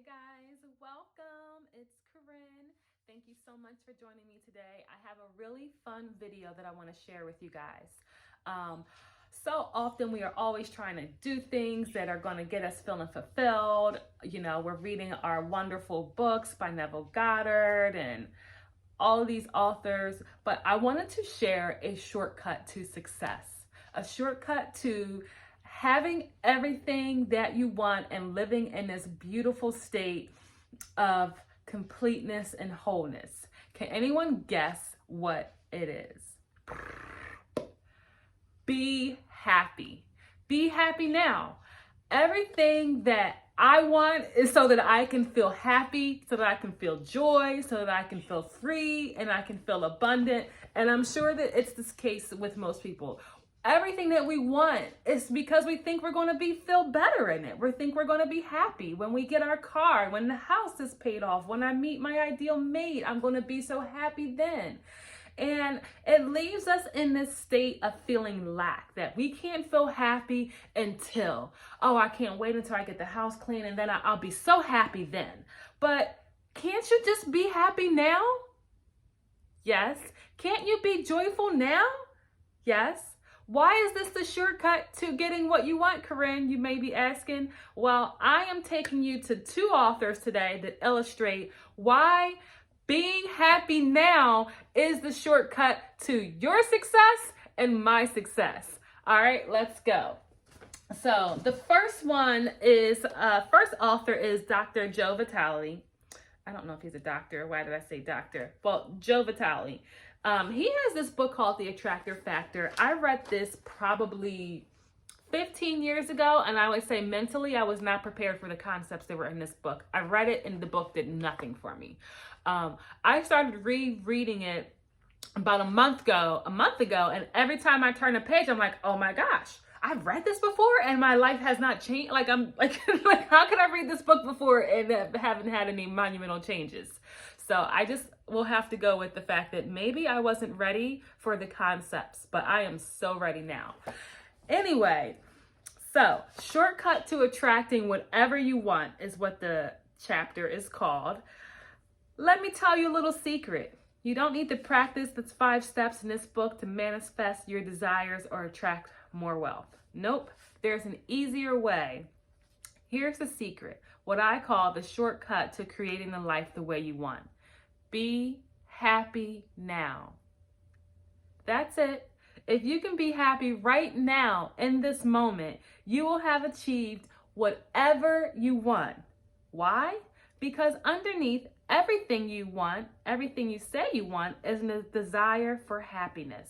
Hey guys, welcome. It's Corinne. Thank you so much for joining me today. I have a really fun video that I want to share with you guys. So often we are always trying to do things that are going to get us feeling fulfilled. You know, we're reading our wonderful books by Neville Goddard and all of these authors, but I wanted to share a shortcut to success, a shortcut to having everything that you want and living in this beautiful state of completeness and wholeness. Can anyone guess what it is? Be happy. Be happy now. Everything that I want is so that I can feel happy, so that I can feel joy, so that I can feel free and I can feel abundant. And I'm sure that it's this case with most people. Everything that we want is because we think we're going to feel better in it. We think we're going to be happy when we get our car, when the house is paid off, when I meet my ideal mate. I'm going to be so happy then. And it leaves us in this state of feeling lack, that we can't feel happy until, oh, I can't wait until I get the house clean and then I'll be so happy then. But can't you just be happy now? Yes. Can't you be joyful now? Yes. Why is this the shortcut to getting what you want, Corinne? You may be asking. Well, I am taking you to two authors today that illustrate why being happy now is the shortcut to your success and my success. All right, let's go. So the first author is Dr. Joe Vitale. I don't know if he's a doctor. Why did I say doctor? Well, Joe Vitale. He has this book called The Attractor Factor. I read this probably 15 years ago, and I would say mentally I was not prepared for the concepts that were in this book. I read it and the book did nothing for me. I started rereading it about a month ago, and every time I turn a page, I'm like, oh my gosh, I've read this before and my life has not changed. Like I'm like, how could I read this book before and haven't had any monumental changes? So I just will have to go with the fact that maybe I wasn't ready for the concepts, but I am so ready now. Anyway, so shortcut to attracting whatever you want is what the chapter is called. Let me tell you a little secret. You don't need to practice the 5 steps in this book to manifest your desires or attract more wealth. Nope, there's an easier way. Here's the secret, what I call the shortcut to creating the life the way you want. Be happy now. That's it. If you can be happy right now in this moment, you will have achieved whatever you want. Why? Because underneath everything you want, everything you say you want, is a desire for happiness.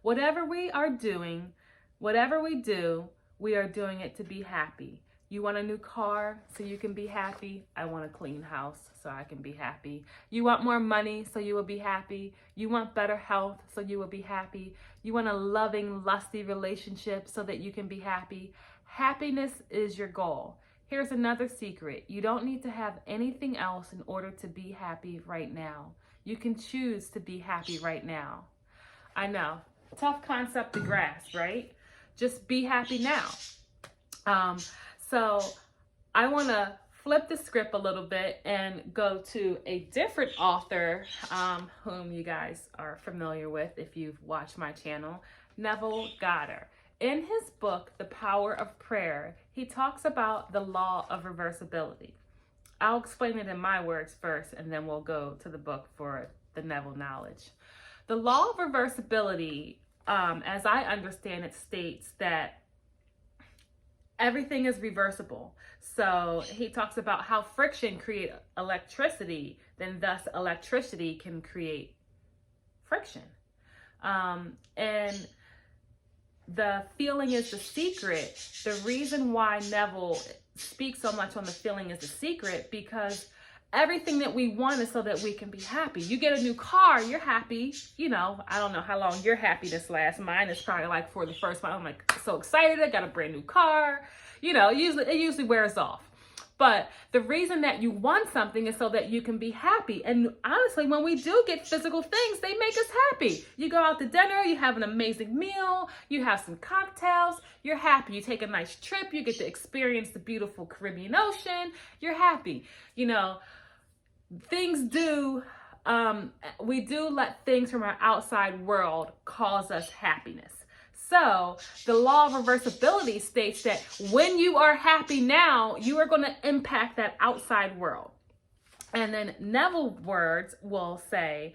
Whatever we are doing, whatever we do, we are doing it to be happy. You want a new car so you can be happy. I want a clean house so I can be happy. You want more money so you will be happy. You want better health so you will be happy. You want a loving, lusty relationship so that you can be happy. Happiness is your goal. Here's another secret. You don't need to have anything else in order to be happy right now. You can choose to be happy right now. I know, tough concept to grasp, right? Just be happy now. So I want to flip the script a little bit and go to a different author whom you guys are familiar with if you've watched my channel, Neville Goddard. In his book, The Power of Prayer, he talks about the law of reversibility. I'll explain it in my words first, and then we'll go to the book for the Neville knowledge. The law of reversibility, as I understand it, states that everything is reversible. So he talks about how friction creates electricity, then thus electricity can create friction. And the feeling is the secret. The reason why Neville speaks so much on the feeling is the secret, because everything that we want is so that we can be happy. You get a new car, you're happy. You know, I don't know how long your happiness lasts. Mine is probably like for the first month, I'm like so excited, I got a brand new car. You know, it usually wears off. But the reason that you want something is so that you can be happy. And honestly, when we do get physical things, they make us happy. You go out to dinner, you have an amazing meal, you have some cocktails, you're happy. You take a nice trip, you get to experience the beautiful Caribbean Ocean, you're happy. You know, things do, we do let things from our outside world cause us happiness. So the law of reversibility states that when you are happy now, you are going to impact that outside world. And then Neville's words will say,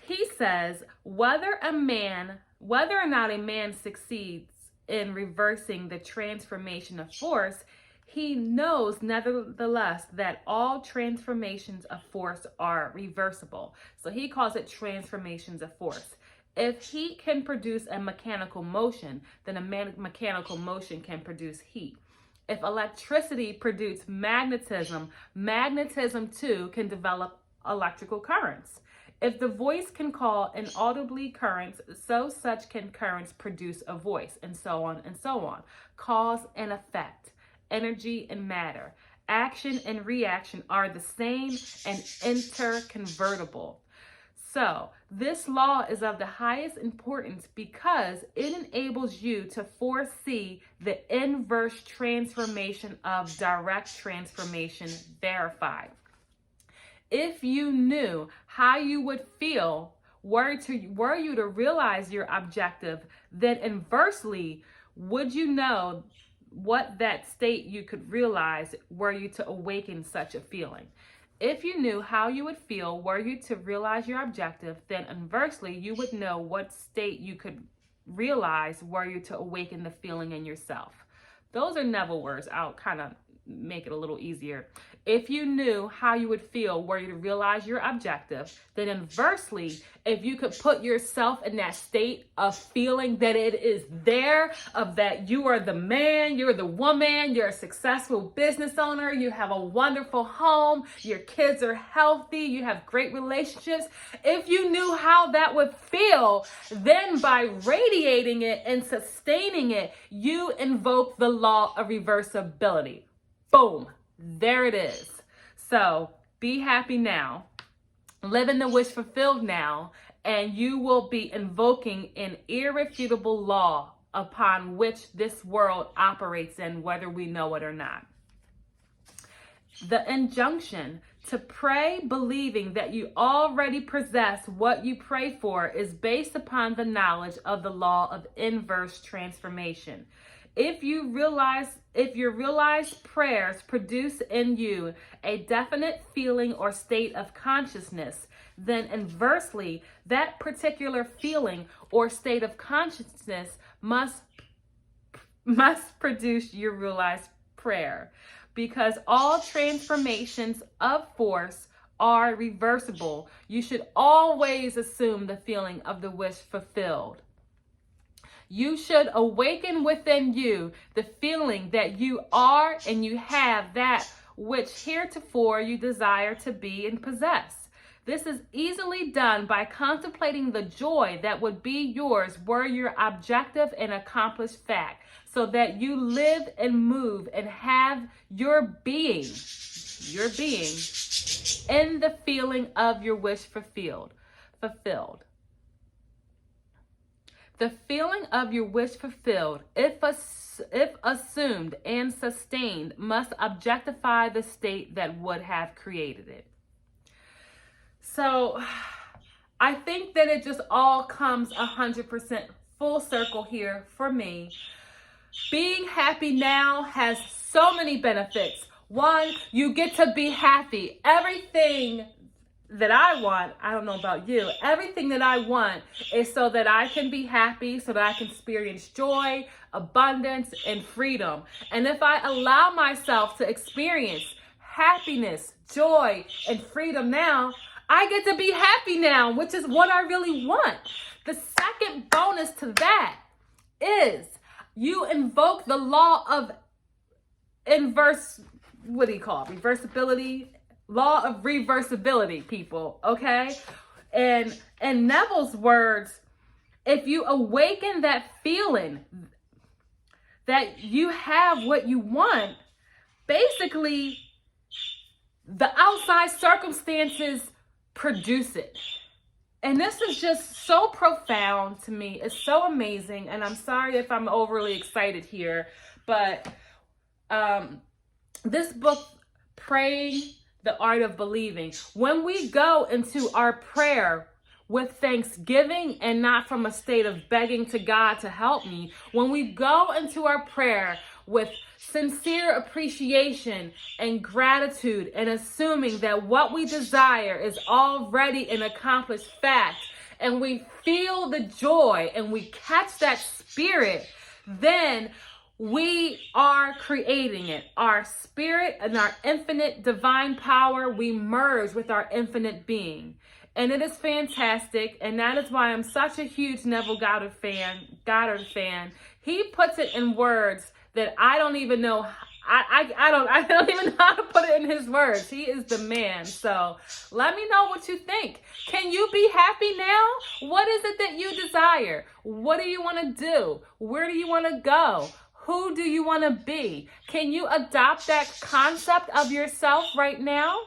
he says, whether or not a man succeeds in reversing the transformation of force, he knows nevertheless that all transformations of force are reversible. So he calls it transformations of force. If heat can produce a mechanical motion, then a mechanical motion can produce heat. If electricity produces magnetism, magnetism too can develop electrical currents. If the voice can call inaudibly currents, so such can currents produce a voice, and so on and so on. Cause and effect, energy and matter, action and reaction are the same and interconvertible. So this law is of the highest importance because it enables you to foresee the inverse transformation of direct transformation verified. If you knew how you would feel were you to realize your objective, then inversely, would you know what that state you could realize were you to awaken such a feeling? If you knew how you would feel were you to realize your objective, then inversely, you would know what state you could realize were you to awaken the feeling in yourself. Those are Neville words. I'll kind of make it a little easier. If you knew how you would feel were you to realize your objective, then inversely, if you could put yourself in that state of feeling that it is there, of that you are the man, you're the woman, you're a successful business owner, you have a wonderful home, your kids are healthy, you have great relationships. If you knew how that would feel, then by radiating it and sustaining it, you invoke the law of reversibility. Boom. There it is. So be happy now. Live in the wish fulfilled now, and you will be invoking an irrefutable law upon which this world operates in, whether we know it or not. The injunction to pray believing that you already possess what you pray for is based upon the knowledge of the law of inverse transformation. If your realized prayers produce in you a definite feeling or state of consciousness, then inversely, that particular feeling or state of consciousness must produce your realized prayer, because all transformations of force are reversible. You should always assume the feeling of the wish fulfilled. You should awaken within you the feeling that you are and you have that which heretofore you desire to be and possess. This is easily done by contemplating the joy that would be yours were your objective an accomplished fact, so that you live and move and have your being in the feeling of your wish fulfilled. The feeling of your wish fulfilled, if assumed and sustained, must objectify the state that would have created it. So I think that it just all comes 100% full circle here for me. Being happy now has so many benefits. One, you get to be happy. Everything that I want, I don't know about you, everything that I want is so that I can be happy, so that I can experience joy, abundance, and freedom. And if I allow myself to experience happiness, joy, and freedom now, I get to be happy now, which is what I really want. The second bonus to that is you invoke the law of reversibility, law of reversibility, people, okay? And in Neville's words, if you awaken that feeling that you have what you want, basically the outside circumstances produce it. And this is just so profound to me. It's so amazing. And I'm sorry if I'm overly excited here, but this book, Praying the Art of Believing, when we go into our prayer with thanksgiving and not from a state of begging to God to help me, when we go into our prayer with sincere appreciation and gratitude and assuming that what we desire is already an accomplished fact, and we feel the joy and we catch that spirit, then we are creating it. Our spirit and our infinite divine power, we merge with our infinite being. And it is fantastic. And that is why I'm such a huge Neville Goddard fan. He puts it in words that I don't even know. I don't even know how to put it in his words. He is the man. So let me know what you think. Can you be happy now? What is it that you desire? What do you want to do? Where do you want to go? Who do you want to be? Can you adopt that concept of yourself right now?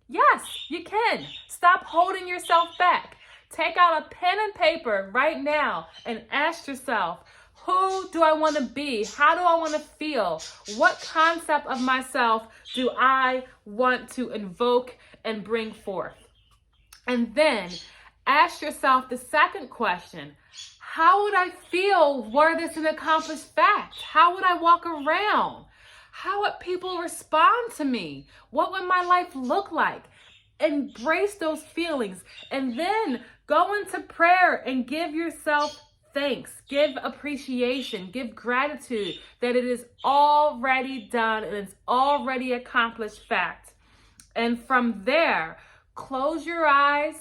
Yes, you can. Stop holding yourself back. Take out a pen and paper right now and ask yourself, who do I want to be? How do I want to feel? What concept of myself do I want to invoke and bring forth? And then ask yourself the second question. How would I feel were this an accomplished fact? How would I walk around? How would people respond to me? What would my life look like? Embrace those feelings and then go into prayer and give yourself thanks, give appreciation, give gratitude that it is already done and it's already accomplished fact. And from there, close your eyes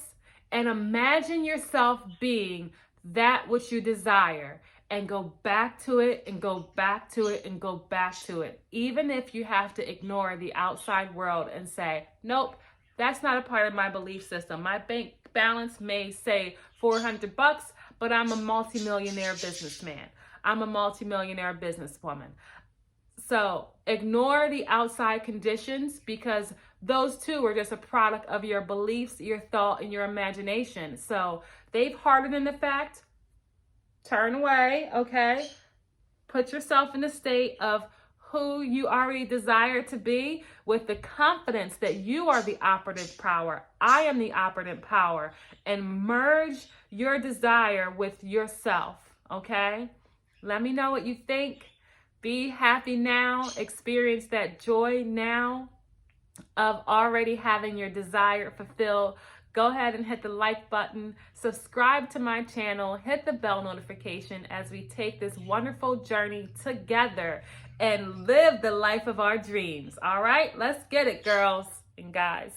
and imagine yourself being that which you desire, and go back to it and go back to it and go back to it. Even if you have to ignore the outside world and say, nope, that's not a part of my belief system. My bank balance may say $400, but I'm a multimillionaire businessman. I'm a multimillionaire businesswoman. So ignore the outside conditions, because those two are just a product of your beliefs, your thought, and your imagination. So they've hardened the fact. Turn away, okay? Put yourself in a state of who you already desire to be, with the confidence that you are the operative power. I am the operative power. And merge your desire with yourself, okay? Let me know what you think. Be happy now. Experience that joy now of already having your desire fulfilled. Go ahead and hit the like button, subscribe to my channel, hit the bell notification as we take this wonderful journey together and live the life of our dreams. All right, let's get it, girls and guys.